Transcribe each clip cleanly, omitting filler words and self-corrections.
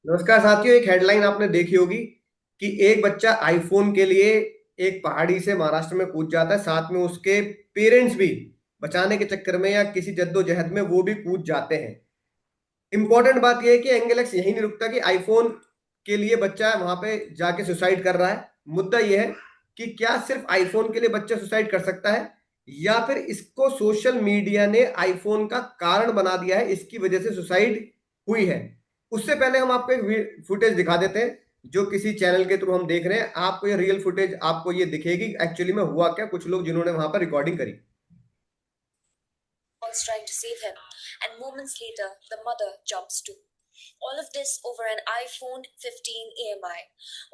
नमस्कार साथियों, एक हेडलाइन आपने देखी होगी कि एक बच्चा आईफोन के लिए एक पहाड़ी से महाराष्ट्र में कूद जाता है। साथ में उसके पेरेंट्स भी बचाने के चक्कर में या किसी जद्दोजहद में वो भी कूद जाते हैं। इंपॉर्टेंट बात यह है कि एंगेलेक्स यही नहीं रुकता कि आईफोन के लिए बच्चा वहां पे जाके सुसाइड कर रहा है। मुद्दा यह है कि क्या सिर्फ आईफोन के लिए बच्चा सुसाइड कर सकता है या फिर इसको सोशल मीडिया ने आईफोन का कारण बना दिया है, इसकी वजह से सुसाइड हुई है। उससे पहले हम आपको एक फुटेज दिखा देते हैं जो किसी चैनल के थ्रू हम देख रहे हैं। आपको ये रियल फुटेज आपको ये दिखेगी एक्चुअली में हुआ क्या, कुछ लोग जिन्होंने वहां पर रिकॉर्डिंग करी। Was trying to save him, and moments later, the mother jumps too. All of this over an iPhone 15 EMI.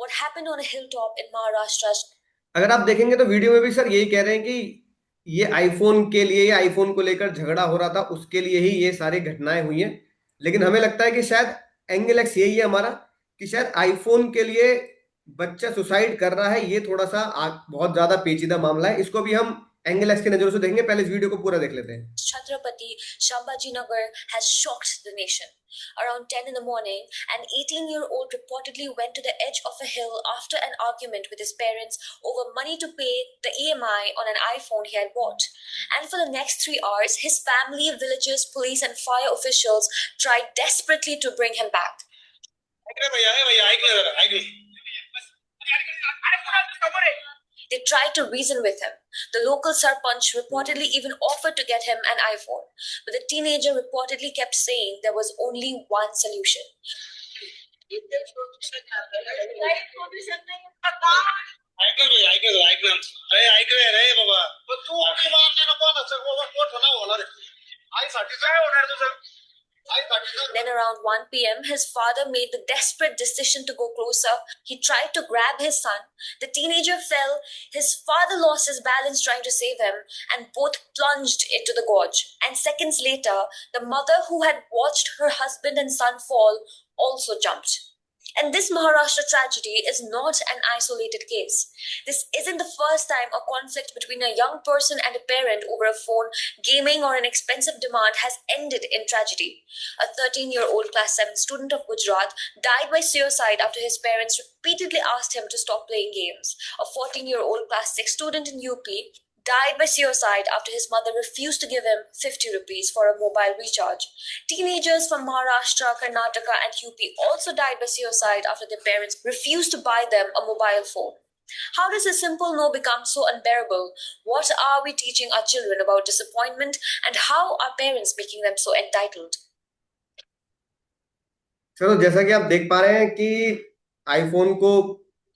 What happened on a hilltop in Maharashtra? अगर आप देखेंगे तो वीडियो में भी सर यही कह रहे हैं कि ये आईफोन के लिए या आईफोन को लेकर झगड़ा हो रहा था, उसके लिए ही ये सारी घटनाएं हुई हैं। लेकिन हमें लगता है कि शायद एंगल एक्स यही है हमारा, कि शायद आईफोन के लिए बच्चा सुसाइड कर रहा है। ये थोड़ा सा बहुत ज्यादा पेचीदा मामला है, इसको भी हम एंगल एक्स की नजरों से देखेंगे। पहले इस वीडियो को पूरा देख लेते हैं। Chhatrapati Shambhajinagar has shocked the nation. Around 10 in the morning, an 18-year-old reportedly went to the edge of a hill after an argument with his parents over money to pay the EMI on an iPhone he had bought. And for the next 3 hours, his family, villagers, police, and fire officials tried desperately to bring him back. They tried to reason with him. The local sarpanch reportedly even offered to get him an iPhone, but the teenager reportedly kept saying there was only one solution. Then around 1 p.m., his father made the desperate decision to go closer. He tried to grab his son. The teenager fell. His father lost his balance trying to save him, and both plunged into the gorge. And seconds later, the mother who had watched her husband and son fall also jumped. And this Maharashtra tragedy is not an isolated case. This isn't the first time a conflict between a young person and a parent over a phone, gaming, or an expensive demand has ended in tragedy. A 13-year-old class 7 student of Gujarat died by suicide after his parents repeatedly asked him to stop playing games. A 14-year-old class 6 student in UP died by suicide after his mother refused to give him 50 rupees for a mobile recharge. Teenagers from Maharashtra, Karnataka, and UP also died by suicide after their parents refused to buy them a mobile phone. How does a simple no become so unbearable? What are we teaching our children about disappointment, and how are parents making them so entitled? चलो, जैसा कि आप देख पा रहे हैं कि iPhone को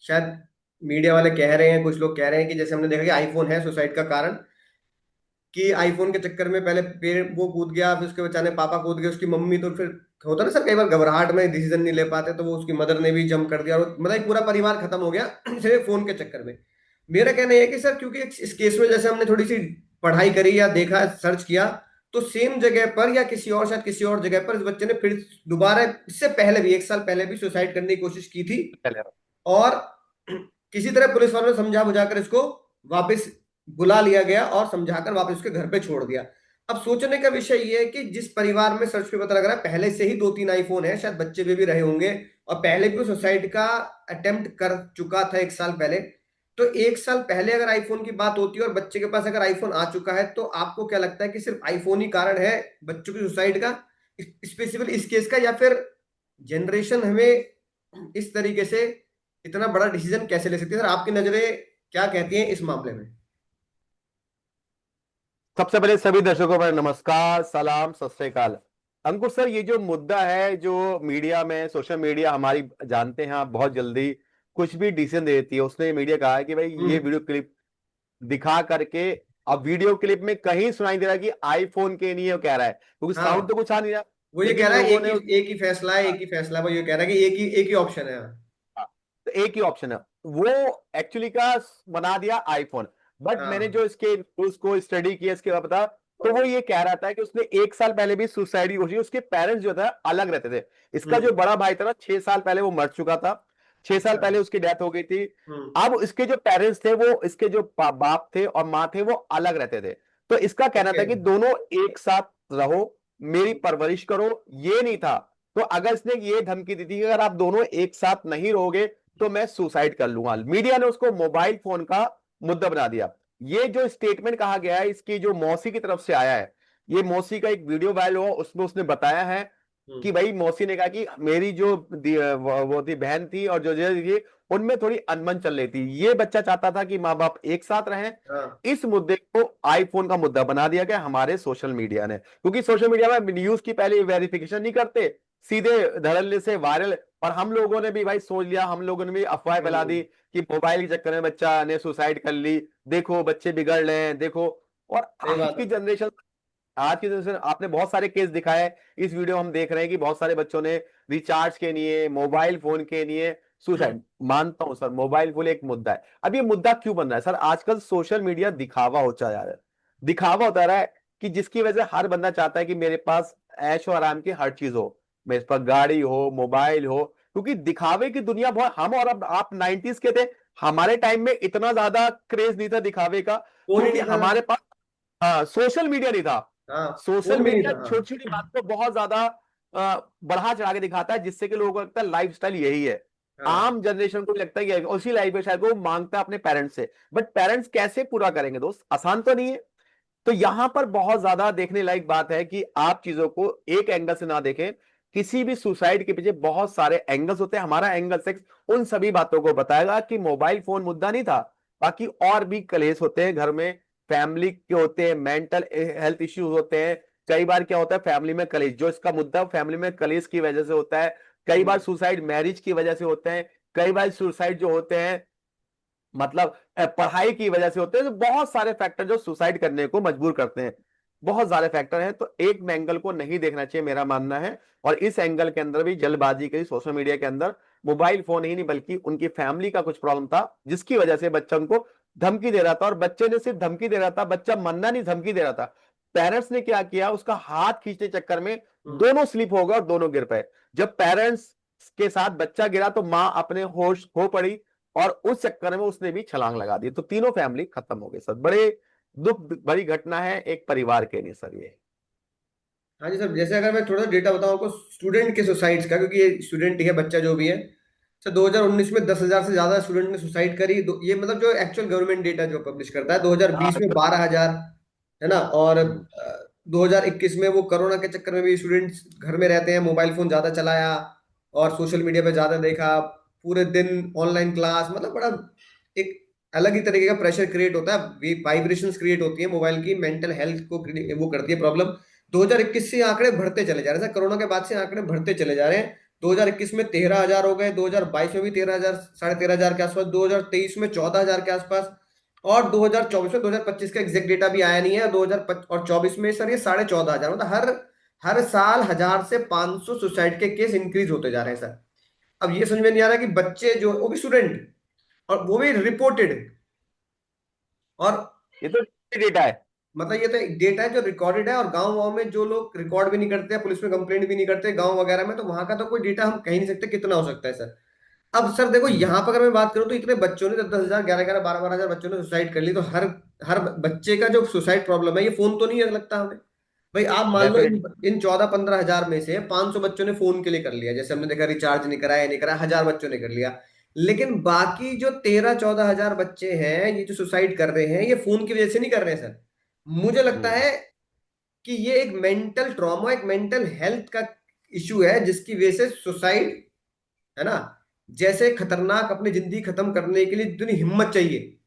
शायद मीडिया वाले कह रहे हैं, कुछ लोग कह रहे हैं कि जैसे हमने देखा कि आईफोन है सुसाइड का कारण, कि आईफोन के चक्कर में पहले पेरेंट वो कूद गया, फिर उसके बचाने पापा कूद गए, उसकी मम्मी तो फिर होता ना सर, कई बार घबराहट में डिसीजन नहीं ले पाते तो वो उसकी मदर ने भी जंप कर दिया और मतलब एक पूरा परिवार खत्म हो गया सिर्फ फोन के चक्कर में। मेरा कहना यह है कि सर, क्योंकि इस केस में जैसे हमने थोड़ी सी पढ़ाई करी या देखा, सर्च किया, तो सेम जगह पर या किसी और, शायद किसी और जगह पर इस बच्चे ने फिर दोबारा, इससे पहले भी 1 साल पहले भी सुसाइड करने की कोशिश की थी। और किसी तरह पुलिस वालों ने समझा बुझाकर इसको वापस बुला लिया गया और समझाकर वापस उसके घर पे छोड़ दिया। अब सोचने का विषय ये है कि जिस परिवार में, सर्च पे पता लग रहा है पहले से ही 2-3 आईफोन है, शायद बच्चे भी रहे होंगे और पहले भी सुसाइड का अटेम्प्ट कर चुका था 1 साल पहले। तो 1 साल पहले अगर आईफोन की बात होती है और बच्चे के पास अगर आईफोन आ चुका है, तो आपको क्या लगता है कि सिर्फ आईफोन ही कारण है बच्चों की सुसाइड का, स्पेसिफिकली इस केस का, या फिर जनरेशन हमें इस तरीके से इतना बड़ा डिसीजन कैसे ले सकती है? सर, आपकी नजरें क्या कहती हैं इस मामले में? सबसे पहले सभी दर्शकों पर नमस्कार, सलाम, सत श्री अकाल। अंकुर सर, ये जो मुद्दा है, जो मीडिया में, सोशल मीडिया हमारी जानते हैं आप, बहुत जल्दी कुछ भी डिसीजन दे देती है। उसने मीडिया कहा है कि भाई ये वीडियो क्लिप दिखा करके, अब वीडियो क्लिप में कहीं सुनाई दे रहा है कि आईफोन के नहीं, वो कह रहा है, क्योंकि साउंड तो कुछ आ नहीं रहा। वो ये कह रहा है एक ही फैसला है, एक ही फैसला है। वो ये कह रहा है कि एक ही ऑप्शन है। तो एक ही ऑप्शन है, वो एक्चुअली का बना दिया आईफोन। बट मैंने जो इसके उसको स्टडी किया, इसके बाद पता, तो वो ये कह रहा था कि उसने 1 साल पहले भी सुसाइड की कोशिश, उसके पेरेंट्स जो था अलग रहते थे। इसका जो बड़ा भाई था ना, 6 साल पहले वो मर चुका था, 6 साल पहले उसकी डेथ हो गई थी। अब इसके जो पेरेंट्स थे, वो इसके जो बाप थे और माँ थे, वो अलग रहते थे। तो इसका कहना था कि दोनों एक साथ रहो, मेरी परवरिश करो, ये नहीं था। तो अगर इसने ये धमकी दी थी कि अगर आप दोनों एक साथ नहीं रहोगे तो मैं सुसाइड कर लूंगा, मीडिया ने उसको मोबाइल फोन का मुद्दा बना दिया। ये जो स्टेटमेंट कहा गया है इसकी जो मौसी की तरफ से आया है, ये मौसी का एक वीडियो वायरल हुआ, उसमें उसने बताया है कि भाई मौसी ने कहा कि मेरी जो वो थी बहन थी और जो थी उनमें थोड़ी अनबन चल रही थी, ये बच्चा चाहता था कि माँ बाप एक साथ रहें। हाँ। इस मुद्दे को आईफोन का मुद्दा बना दिया गया हमारे सोशल मीडिया ने, क्योंकि सोशल मीडिया में न्यूज की पहले वेरिफिकेशन नहीं करते, सीधे धड़ल्ले से वायरल। और हम लोगों ने भी भाई सोच लिया, हम लोगों ने भी अफवाह फैला दी कि मोबाइल के चक्कर में बच्चा ने सुसाइड कर ली, देखो बच्चे बिगड़ रहे हैं देखो। और सही बात है। आज की जनरेशन आपने बहुत सारे केस दिखाए, इस वीडियो हम देख रहे हैं कि बहुत सारे बच्चों ने रिचार्ज के लिए, मोबाइल फोन के लिए सुसाइड। मानता हूं सर मोबाइल फोन एक मुद्दा है। अब ये मुद्दा क्यों बन रहा है सर? आजकल सोशल मीडिया दिखावा होता जा रहा है, दिखावा होता रहा है कि जिसकी वजह से हर बंदा चाहता है कि मेरे पास ऐशो आराम की हर चीज हो, मेरे पास गाड़ी हो, मोबाइल हो, क्योंकि दिखावे की दुनिया बहुत। हम और अब आप 90s के थे, हमारे टाइम में इतना ज्यादा क्रेज नहीं था दिखावे का, फोन ही क्योंकि नहीं था ना। हमारे पास हाँ सोशल मीडिया नहीं था। हाँ, सोशल फोन भी नहीं मीडिया था। हाँ। छोटी छोटी बात को बहुत ज्यादा बढ़ा चढ़ा के दिखाता है, जिससे कि लोगों को लगता है लाइफ स्टाइल यही है। हाँ। आम जनरेशन को भी लगता है कि उसी लाइफ स्टाइल को वो मांगता है अपने पेरेंट्स से, बट पेरेंट्स कैसे पूरा करेंगे दोस्त? आसान तो नहीं है। तो यहां पर बहुत ज्यादा देखने लायक बात है कि आप चीजों को एक एंगल से ना देखें। किसी भी सुसाइड के पीछे बहुत सारे एंगल्स होते हैं, हमारा एंगल सेक्स उन सभी बातों को बताएगा कि मोबाइल फोन मुद्दा नहीं था, बाकी और भी कलेश होते हैं घर में, फैमिली के होते हैं, मेंटल हेल्थ इश्यूज होते हैं। कई बार क्या होता है फैमिली में कलेश, जो इसका मुद्दा फैमिली में कलेश की वजह से होता है। कई बार सुसाइड मैरिज की वजह से होते हैं। कई बार सुसाइड जो होते हैं मतलब पढ़ाई की वजह से होते हैं। तो बहुत सारे फैक्टर जो सुसाइड करने को मजबूर करते हैं, बहुत सारे फैक्टर हैं। तो एक एंगल को नहीं देखना चाहिए मेरा मानना है। और इस एंगल के अंदर भी जल्दबाजी करी सोशल मीडिया के अंदर, मोबाइल फोन ही नहीं बल्कि उनकी फैमिली का कुछ प्रॉब्लम था जिसकी वजह से बच्चा उनको धमकी दे रहा था। और बच्चे ने सिर्फ धमकी दे रहा था, बच्चा मरना नहीं धमकी दे रहा था। पेरेंट्स ने क्या किया, उसका हाथ खींचने के चक्कर में दोनों स्लिप हो गए और दोनों गिर पाए। जब पेरेंट्स के साथ बच्चा गिरा तो माँ अपने होश खो पड़ी और उस चक्कर में उसने भी छलांग लगा दी, तो तीनों फैमिली खत्म हो गई सर। बड़े दुख भरी घटना है एक परिवार के लिए सर ये। हाँ जी सर, जैसे अगर मैं थोड़ा सा डेटा बताऊं आपको स्टूडेंट के सुसाइड्स का, क्योंकि ये स्टूडेंट ही है, बच्चा जो भी है। सर 2019 में 10,000 से ज्यादा स्टूडेंट ने सुसाइड करी। ये मतलब जो एक्चुअल गवर्नमेंट डेटा जो पब्लिश करता है, हाँ 2020 में बिल्कुल। 12,000, है ना। और हम्म, 2021 में वो कोरोना के चक्कर में भी स्टूडेंट्स घर में रहते हैं, मोबाइल फोन ज्यादा चलाया और सोशल मीडिया पे ज्यादा देखा, पूरे दिन ऑनलाइन क्लास, मतलब बड़ा एक अलग ही तरीके का प्रेशर क्रिएट होता है, वाइब्रेशंस क्रिएट होती है मोबाइल की, मेंटल हेल्थ को वो करती है प्रॉब्लम। 2021 से आंकड़े बढ़ते चले जा रहे हैं सर, कोरोना के बाद से आंकड़े बढ़ते चले जा रहे हैं। 2021 में 13,000 हो गए, 2022 में भी 13,000, 13,500 के आसपास, 2023 में 14,000 के आसपास, और 2024 में, 2025 का एग्जैक्ट डेटा भी आया नहीं है, 2024 में सर ये 14,500, मतलब हर हर साल 1,000 से 500 सुसाइड के केस इंक्रीज होते जा रहे हैं सर। अब ये समझ में नहीं आ रहा कि बच्चे जो, वो भी स्टूडेंट, और वो भी रिपोर्टेड, और ये तो डेटा है। मतलब ये तो एक डेटा है जो रिकॉर्डेड है, और गांव वाँव में जो लोग रिकॉर्ड भी नहीं करते हैं, पुलिस में कंप्लेंट भी नहीं करते गांव वगैरह में, तो वहां का तो कोई डेटा हम कह ही नहीं सकते कितना हो सकता है सर। अब सर देखो हम्म, यहाँ पर अगर मैं बात करूँ तो इतने बच्चों ने 10,000, 11,11, 12,12 हजार बच्चों ने सुसाइड कर ली, तो हर हर बच्चे का जो सुसाइड प्रॉब्लम है ये फोन तो नहीं है लगता हमें। भाई आप मान लो इन डेफिनेटली। इन 14-15 हजार में से 500 बच्चों ने फोन के लिए कर लिया, जैसे हमने देखा रिचार्ज नहीं कराया, नहीं कराया, 1,000 बच्चों ने कर लिया। लेकिन बाकी जो 13-14 हजार बच्चे हैं ये जो सुसाइड कर रहे हैं, ये फोन की वजह से नहीं कर रहे हैं सर। मुझे लगता हम्म, है कि ये एक मेंटल ट्रॉमा, एक मेंटल हेल्थ का इशू है, जिसकी वजह से सुसाइड, है ना, जैसे खतरनाक अपनी जिंदगी खत्म करने के लिए इतनी हिम्मत चाहिए,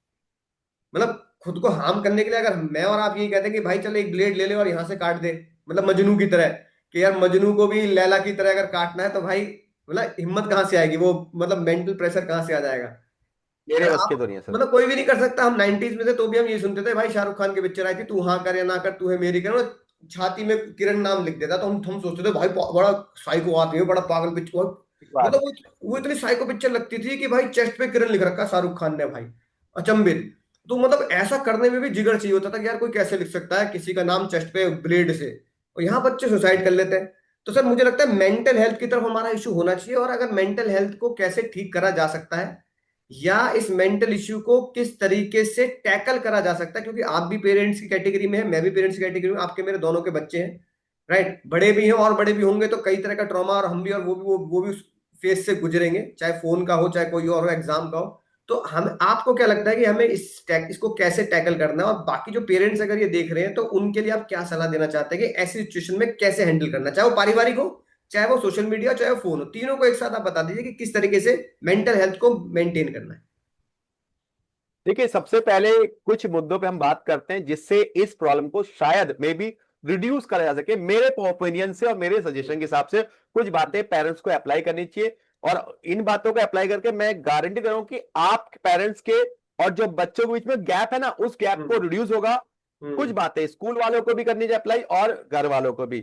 मतलब खुद को हार्म करने के लिए। अगर मैं और आप यही कहते हैं कि भाई चल एक ब्लेड ले ले और यहां से काट दे, मतलब मजनू की तरह, कि यार मजनू को भी लैला की तरह अगर काटना है, तो भाई मतलब हिम्मत कहाँ से आएगी, वो मतलब मेंटल प्रेशर कहाँ से आ जाएगा। मेरे अरे बस के आप, तो नहीं है सर। मतलब कोई भी नहीं कर सकता। हम 90s में थे तो भी हम ये सुनते थे, भाई शाहरुख खान की पिक्चर आई थी, तू हाँ कर या ना कर, तू है मेरी कर, मतलब छाती में किरण नाम लिख देता, तो हम सोचते थे भाई बड़ा साइको आदमी है, बड़ा पागल पिक्चर, बात मतलब वो इतनी साइको पिक्चर लगती थी कि भाई चेस्ट पे किरण लिख रखा शाहरुख खान ने भाई, अचंभित। तो मतलब ऐसा करने में भी जिगर चाहिए होता था कि यार कोई कैसे लिख सकता है किसी का नाम चेस्ट पे ब्लेड से, और यहाँ बच्चे सुसाइड कर लेते हैं। तो सर मुझे लगता है मेंटल हेल्थ की तरफ हमारा इशू होना चाहिए, और अगर मेंटल हेल्थ को कैसे ठीक करा जा सकता है, या इस मेंटल इश्यू को किस तरीके से टैकल करा जा सकता है, क्योंकि आप भी पेरेंट्स की कैटेगरी में है, मैं भी पेरेंट्स की कैटेगरी में, आपके मेरे दोनों के बच्चे हैं, राइट, बड़े भी हैं और बड़े भी होंगे, तो कई तरह का ट्रॉमा, और हम भी, और वो भी उस फेज से गुजरेंगे, चाहे फोन का हो चाहे कोई और हो, एग्जाम का हो। तो हम, आपको क्या लगता है कि हमें इसको कैसे टैकल करना है, और बाकी जो पेरेंट्स अगर ये देख रहे हैं तो उनके लिए आप क्या सलाह देना चाहते हैं कि ऐसी सिचुएशन में कैसे हैंडल करना, चाहे वो पारिवारिक हो, चाहे वो सोशल मीडिया, चाहे वो फोन हो, तीनों को एक साथ आप बता दीजिए कि किस तरीके से मेंटल हेल्थ को मेंटेन करना है। देखिए, सबसे पहले कुछ मुद्दों पे हम बात करते हैं जिससे इस प्रॉब्लम को शायद मे बी रिड्यूस करा जा सके। मेरे ओपिनियन से और मेरे सजेशन के हिसाब से कुछ बातें पेरेंट्स को अप्लाई करनी चाहिए, और इन बातों को अप्लाई करके मैं गारंटी कर रहा हूं कि आप पेरेंट्स के और जो बच्चों के बीच में गैप है ना, उस गैप को हम्म। रिड्यूस होगा। कुछ हम्म। बातें स्कूल वालों को भी करनी चाहिए अप्लाई, और घर वालों को भी।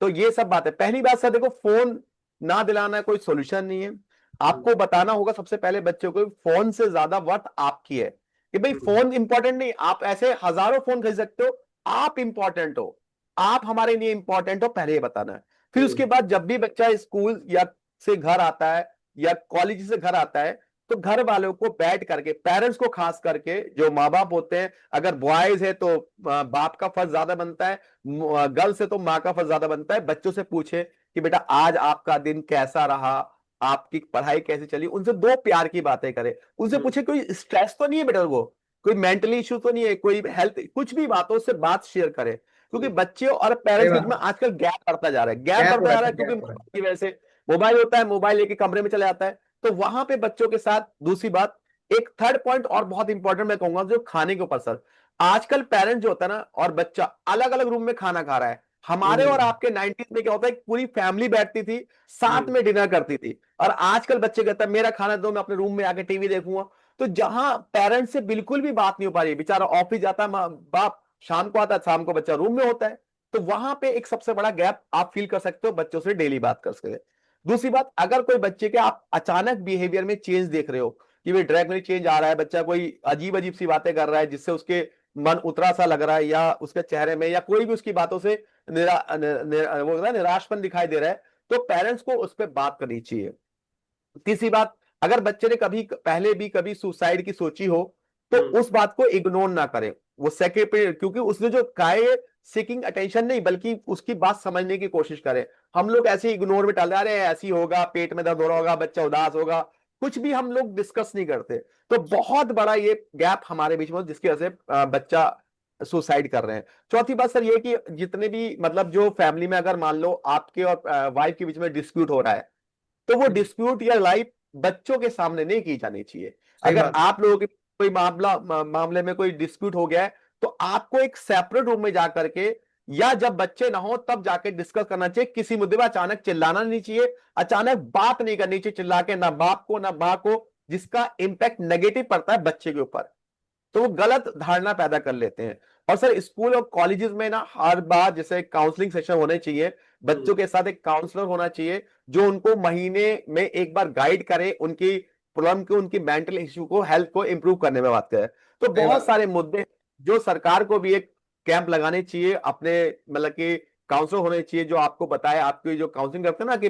तो ये सब बातें, पहली बात सर देखो, फोन ना दिलाना कोई सोल्यूशन नहीं है। हम्म। आपको बताना होगा सबसे पहले बच्चों को, फोन से ज्यादा वर्थ आपकी है, कि भाई हम्म। फोन इंपॉर्टेंट नहीं, आप ऐसे हजारों फोन खरीद सकते हो, आप इंपॉर्टेंट हो, आप हमारे लिए इंपॉर्टेंट हो, पहले ये बताना है। फिर उसके हम्म। बाद जब भी बच्चा स्कूल या से घर आता है या कॉलेज से घर आता है, तो घर वालों को बैठ करके, पेरेंट्स को खास करके, जो माँ बाप होते हैं, अगर बॉयज है तो बाप का फर्ज ज्यादा बनता है, गर्ल्स है तो माँ का फर्ज ज्यादा बनता है, बच्चों से पूछे कि बेटा आज आपका दिन कैसा रहा, आपकी पढ़ाई कैसी चली, उनसे दो प्यार की बातें करें। उनसे हम्म। पूछे कोई स्ट्रेस तो नहीं है बेटा को, कोई मेंटली इश्यू तो नहीं है, कोई हेल्थ, कुछ भी बात हो उससे बात शेयर करें। क्योंकि बच्चे और सही पेरेंट्स के बीच बात में है। आजकल गैप बढ़ता जा रहा है, गैप गैप हो बढ़ता रहा जा रहा है है, सर, क्योंकि गैप हो रहा है। मोबाइल की वजह से, मोबाइल होता है, मोबाइल लेके कमरे में चले जाता है। तो वहां पे बच्चों के साथ, दूसरी बात, एक थर्ड पॉइंट और बहुत इंपॉर्टेंट मैं कहूंगा, जो खाने के ऊपर सर, आजकल पेरेंट्स जो होता है ना और बच्चा अलग अलग रूम में खाना खा रहा है। हमारे और हम्म। आपके 90s में क्या होता है, पूरी फैमिली बैठती थी, साथ हम्म। में डिनर करती थी, और आजकल बच्चे कहते हैं मेरा खाना दो, मैं अपने रूम में आके टीवी देखूंगा। तो जहां पेरेंट्स से बिल्कुल भी बात नहीं हो पा रही, बेचारा ऑफिस जाता है बाप, शाम को आता है, शाम को बच्चा रूम में होता है। तो वहां पे एक सबसे बड़ा गैप आप फील कर सकते हो, बच्चों से डेली बात कर सकते हैं। दूसरी बात, अगर कोई बच्चे के आप अचानक बिहेवियर में चेंज देख रहे हो, कि भाई ड्रैगनरी चेंज आ रहा है, बच्चा कोई अजीब अजीब सी बातें कर रहा है जिससे उसके मन उतरा सा लग रहा है, या उसके चेहरे में या कोई भी उसकी बातों से वो होता है निराशपन दिखाई दे रहा है, तो पेरेंट्स को उस पर बात करनी चाहिए। तीसरी बात, अगर बच्चे ने कभी पहले भी कभी सुसाइड की सोची हो, तो हम्म। उस बात को इग्नोर ना करें। वो सेकेंड पे, क्योंकि उसने जो कहा है, सीकिंग अटेंशन नहीं, बल्कि उसकी बात समझने की कोशिश करें। हम लोग ऐसे इग्नोर में टाल रहे हैं, ऐसी होगा, पेट में दर्द हो रहा होगा, बच्चा उदास होगा, कुछ भी हम लोग डिस्कस नहीं करते। तो बहुत बड़ा ये गैप हमारे बीच में जिसकी वजह से बच्चा सुसाइड कर रहे हैं। चौथी बात सर ये कि जितने भी मतलब जो फैमिली में अगर मान लो आपके और वाइफ के बीच में डिस्प्यूट हो रहा है, तो वो हम्म। डिस्प्यूट या लाइफ बच्चों के सामने नहीं की जानी चाहिए। सही अगर बात है। आप लोगों के कोई मामले में कोई डिस्प्यूट हो गया है, तो आपको एक सेपरेट रूम में जाकर के, या जब बच्चे ना हो तब जाके डिस्कस करना चाहिए। किसी मुद्दे पर अचानक चिल्लाना नहीं चाहिए, अचानक बात नहीं करनी चाहिए चिल्ला के, ना बाप को ना मां को, जिसका इंपैक्ट नेगेटिव पड़ता है बच्चे के ऊपर। तो वो गलत धारणा पैदा कर लेते हैं। और सर स्कूल और कॉलेजेस में ना हर बार जैसे काउंसलिंग सेशन होने चाहिए, बच्चों हम्म। के साथ एक काउंसलर होना चाहिए, जो उनको महीने में एक बार गाइड करे, उनकी प्रॉब्लम को, उनकी मेंटल इश्यू को, हेल्थ को इंप्रूव करने में बात करे। तो सही बहुत बात है। सारे मुद्दे जो सरकार को भी एक कैंप लगाने चाहिए अपने, मतलब कि काउंसलर होने चाहिए जो आपको बताए, आपकी जो काउंसलिंग करते हैं ना, कि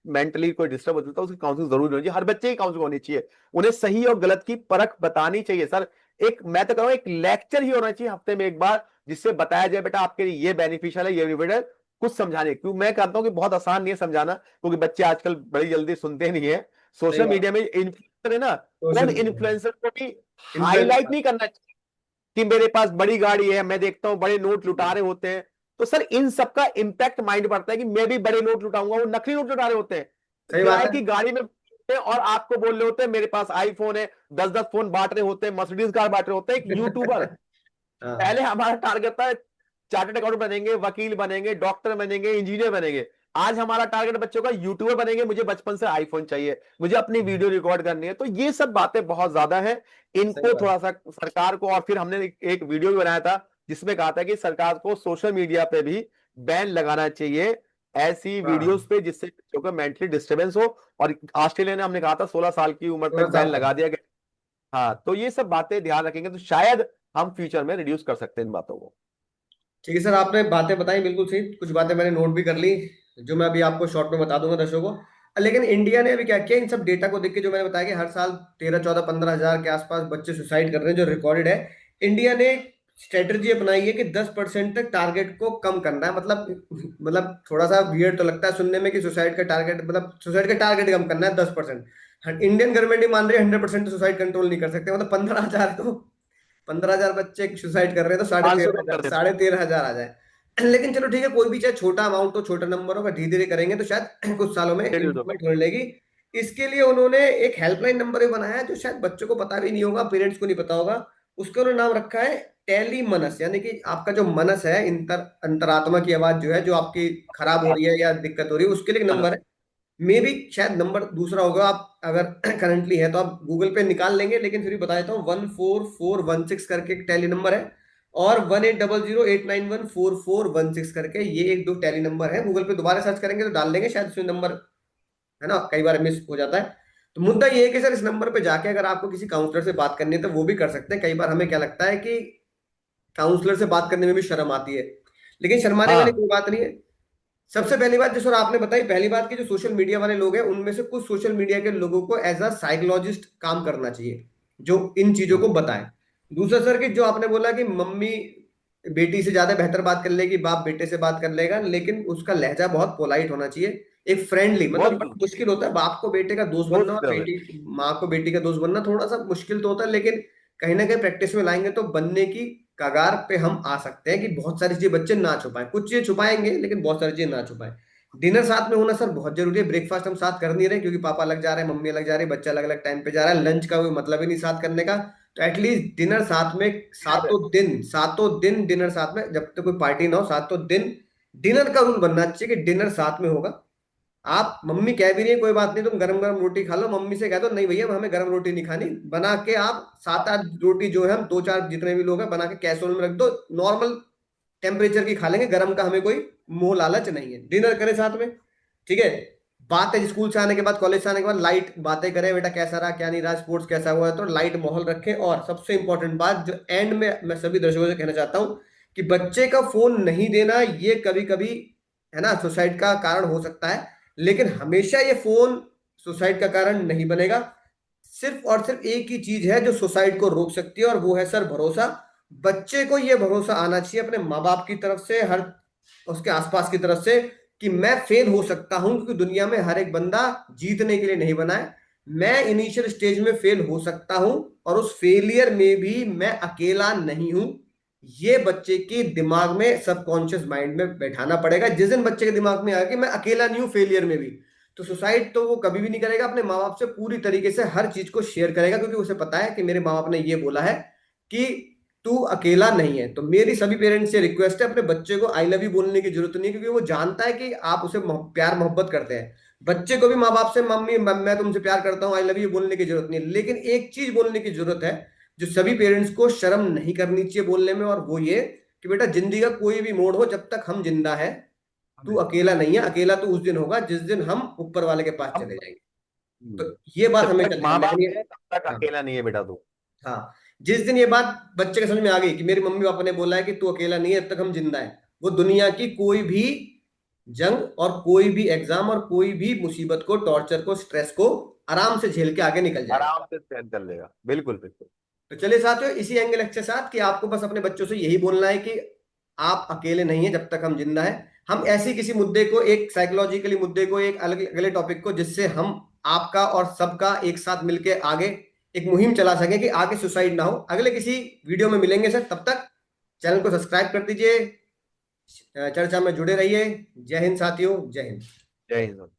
मेंटली कोई डिस्टर्ब होता है तो उसकी काउंसलिंग जरूर होनी चाहिए, हर बच्चे की काउंसलिंग होनी चाहिए। उन्हें सही और गलत की परख बतानी चाहिए सर। एक मैं तो कहूँ एक लेक्चर ही होना चाहिए हफ्ते में एक बार, जिससे बताया जाए बेटा आपके लिए ये बेनिफिशियल है, ये बेनिफिट है, कुछ समझाने। क्यों मैं कहता हूँ कि बहुत आसान नहीं है समझाना, क्योंकि बच्चे आजकल बड़ी जल्दी सुनते नहीं है। सही सोशल बात मीडिया में इन्फ्लुएंसर है ना, सोशल उन मीडिया इन्फ्लुएंसर को भी इन्फ्लुएंस। हाईलाइट नहीं करना चाहिए कि मेरे पास बड़ी गाड़ी है, मैं देखता हूं बड़े नोट लुटा रहे होते हैं। तो सर इन सबका इंपैक्ट माइंड पड़ता है कि मैं भी बड़े नोट लुटाऊंगा, वो नकली नोट लुटा रहे होते हैं, सही बात किराए है। की गाड़ी में बैठे हैं, और आपको बोल रहे होते हैं मेरे पास आईफोन है, 10-10 फोन बांट रहे होते हैं, मर्सिडीज कार बांट रहे होते हैं। एक यूट्यूबर, हाँ। पहले हमारा टारगेट था चार्टर्ड अकाउंटेंट बनेंगे, वकील बनेंगे, डॉक्टर बनेंगे, इंजीनियर बनेंगे। आज हमारा टारगेट बच्चों का यूट्यूबर बनेंगे, मुझे बचपन से आईफोन चाहिए, मुझे अपनी वीडियो रिकॉर्ड करनी है। तो ये सब बातें बहुत ज्यादा है, सही इनको बात। थोड़ा सा सरकार को, और फिर हमने एक वीडियो भी बनाया था जिसमें कहा था कि सरकार को सोशल मीडिया पे भी बैन लगाना चाहिए, ऐसी वीडियोस हाँ। पे जिससे बच्चों को मेंटली डिस्टर्बेंस हो। और ऑस्ट्रेलिया ने हमने कहा था 16 साल की उम्र तक पूरा बैन साल लगा दिया गया। हाँ, तो ये सब बातें ध्यान रखेंगे तो शायद हम फ्यूचर में रिड्यूस कर सकते हैं इन बातों को। ठीक है सर, आपने बातें बताई बिल्कुल सही, कुछ बातें मैंने नोट भी कर ली, जो मैं अभी आपको शॉर्ट में बता दूंगा दर्शकों को। लेकिन इंडिया ने अभी क्या किया, इन सब डेटा को देख के, जो मैंने बताया कि हर साल 13, 14, 15 हजार के आसपास बच्चे सुसाइड कर रहे हैं जो रिकॉर्डेड है। इंडिया ने स्ट्रेटजी अपनाई है कि 10% तक टारगेट को कम करना है। मतलब थोड़ा सा वियर्ड तो लगता है सुनने में कि सुसाइड का टारगेट, मतलब सुसाइड का टारगेट कम करना है 10%। इंडियन गवर्नमेंट ही मान रही है 100% तो सुसाइड कंट्रोल नहीं कर सकते। मतलब 15,000 तो 15,000 बच्चे सुसाइड कर रहे हैं तो साढ़े 500 तेरह कम कर हजार देते। 13,500 आ जाए। लेकिन चलो ठीक है, कोई भी चाहे छोटा अमाउंट हो, छोटा नंबर होगा, धीरे धीरे करेंगे तो शायद कुछ सालों में रिड्यूस होगा। इंप्रूवमेंट होने लगी। इसके लिए उन्होंने एक हेल्पलाइन नंबर भी बनाया है जो शायद बच्चों को पता भी नहीं होगा, पेरेंट्स को नहीं पता होगा। उसका उन्होंने नाम रखा है टेली मनस, यानी कि आपका जो मनस है, अंतरात्मा की आवाज जो है, जो आपकी खराब हो रही है या दिक्कत हो रही है, उसके लिए एक नंबर है। मे भी शायद नंबर दूसरा होगा, आप अगर करंटली है तो आप गूगल पे निकाल लेंगे, लेकिन फिर भी बता देता हूँ, 14416 करके एक टेली नंबर है, और 180089144416 करके ये एक दो टेली नंबर है। गूगल पे दोबारा सर्च करेंगे तो डाल देंगे, शायद इसमें नंबर, है ना, कई बार मिस हो जाता है। तो मुद्दा ये है कि सर इस नंबर पे जाके अगर आपको किसी काउंसलर से बात करनी है तो वो भी कर सकते हैं। कई बार हमें क्या लगता है कि काउंसलर से बात करने में भी शर्म आती है, लेकिन शर्माने वाली हाँ कोई बात नहीं है। सबसे पहली बात जो सर आपने बताई, पहली बात कि जो सोशल मीडिया वाले लोग हैं उनमें से कुछ सोशल मीडिया के लोगों को एज अ साइकोलॉजिस्ट काम करना चाहिए जो इन चीजों को बताए। दूसरा सर कि जो आपने बोला कि मम्मी बेटी से ज्यादा बेहतर बात कर लेगी, बाप बेटे से बात कर लेगा, लेकिन उसका लहजा बहुत पोलाइट होना चाहिए, एक फ्रेंडली। मतलब बहुत बड़ा मुश्किल होता है बाप को बेटे का दोस्त बनना, दोस्त और रहे। बेटी माँ को बेटी का दोस्त बनना, थोड़ा सा मुश्किल तो होता है, लेकिन कहीं ना कहीं प्रैक्टिस में लाएंगे तो बनने की कगार पे हम आ सकते हैं कि बहुत सारी चीजें बच्चे ना छुपाएं। कुछ चीजें छुपाएंगे लेकिन बहुत सारी चीजें ना छुपाएं। डिनर साथ में होना सर बहुत जरूरी है। ब्रेकफास्ट हम साथ कर नहीं रहे क्योंकि पापा अलग जा रहे हैं, मम्मी अलग जा रही है, बच्चा अलग अलग टाइम पे जा रहा है, लंच का कोई मतलब ही नहीं साथ करने का। तो एटलीस्ट डिनर साथ में, सातों दिन डिनर साथ में, जब तक कोई पार्टी ना हो, सातों दिन डिनर का रूल बनना चाहिए कि डिनर साथ में होगा। आप मम्मी कह भी रही है कोई बात नहीं, तुम गरम गरम रोटी खा लो, मम्मी से कह दो नहीं भैया हमें गरम रोटी नहीं खानी, बना के आप 7-8 रोटी जो है, हम दो चार जितने भी लोग हैं बना के कैसरोल में रख दो, नॉर्मल टेम्परेचर की खा लेंगे, गर्म का हमें कोई मोह लालच नहीं है। डिनर करें साथ में, ठीक है। बातें स्कूल से आने के बाद, कॉलेज से आने के बाद लाइट बातें करें, बेटा कैसा रहा क्या नहीं रहा, स्पोर्ट्स कैसा हुआ है, तो लाइट माहौल रखें। और सबसे इंपॉर्टेंट बात जो एंड में मैं सभी दर्शकों से कहना चाहता हूं कि बच्चे का फोन नहीं देना, ये कभी कभी, है ना, सुसाइड का कारण हो सकता है, लेकिन हमेशा ये फोन सुसाइड का कारण नहीं बनेगा। सिर्फ और सिर्फ एक ही चीज है जो सुसाइड को रोक सकती है, और वो है सर भरोसा। बच्चे को ये भरोसा आना चाहिए अपने माँ बाप की तरफ से, हर उसके आसपास की तरफ से, कि मैं फेल हो सकता हूं, क्योंकि दुनिया में हर एक बंदा जीतने के लिए नहीं बना है। मैं इनिशियल स्टेज में फेल हो सकता हूं, और उस फेलियर में भी मैं अकेला नहीं हूं। ये बच्चे के दिमाग में, सबकॉन्शियस माइंड में बैठाना पड़ेगा। जिस दिन बच्चे के दिमाग में आएगा कि मैं अकेला नहीं हूं फेलियर में भी, तो सुसाइड तो वो कभी भी नहीं करेगा। अपने माँ बाप से पूरी तरीके से हर चीज को शेयर करेगा, क्योंकि उसे पता है कि मेरे माँ बाप ने ये बोला है कि तू अकेला नहीं है। तो मेरी सभी पेरेंट्स से रिक्वेस्ट है, अपने बच्चे को आई लव यू बोलने की जरूरत नहीं है, क्योंकि वो जानता है कि आप उसे प्यार मोहब्बत करते हैं। बच्चे को भी माँ बाप से मम्मी मैं तुमसे प्यार करता हूँ, आई लव यू बोलने की जरूरत नहीं है, लेकिन एक चीज बोलने की जरूरत है जो सभी पेरेंट्स को शर्म नहीं करनी चाहिए बोलने में, और वो ये कि बेटा जिंदगी का कोई भी मोड़ हो, जब तक हम जिंदा है तू अकेला नहीं है। अकेला तो उस दिन होगा जिस दिन हम ऊपर वाले के पास हम चले जाएंगे। तो ये बात जब हमेशा तक ध्यान माँ बाप रखनी है। है तब तक हाँ, अकेला नहीं है बेटा तू। हाँ। जिस दिन ये बात बच्चे के समझ में आ गई कि मेरी मम्मी पापा ने बोला है कि तू अकेला नहीं है, जब तक हम जिंदा है, वो दुनिया की कोई भी जंग और कोई भी एग्जाम और कोई भी मुसीबत को, टॉर्चर को, स्ट्रेस को आराम से झेल के आगे निकल जाएगा। आराम से सहन कर लेगा, बिल्कुल बिल्कुल। तो चलिए साथियों, इसी एंगल के साथ कि आपको बस अपने बच्चों से यही बोलना है कि आप अकेले नहीं है जब तक हम जिंदा है। हम ऐसी किसी मुद्दे को, एक साइकोलॉजिकली मुद्दे को, एक अलग अगले टॉपिक को, जिससे हम आपका और सबका एक साथ मिलके आगे एक मुहिम चला सके कि आगे सुसाइड ना हो। अगले किसी वीडियो में मिलेंगे सर, तब तक चैनल को सब्सक्राइब कर दीजिए, चर्चा में जुड़े रहिए। जय हिंद साथियों, जय हिंद। जय हिंद।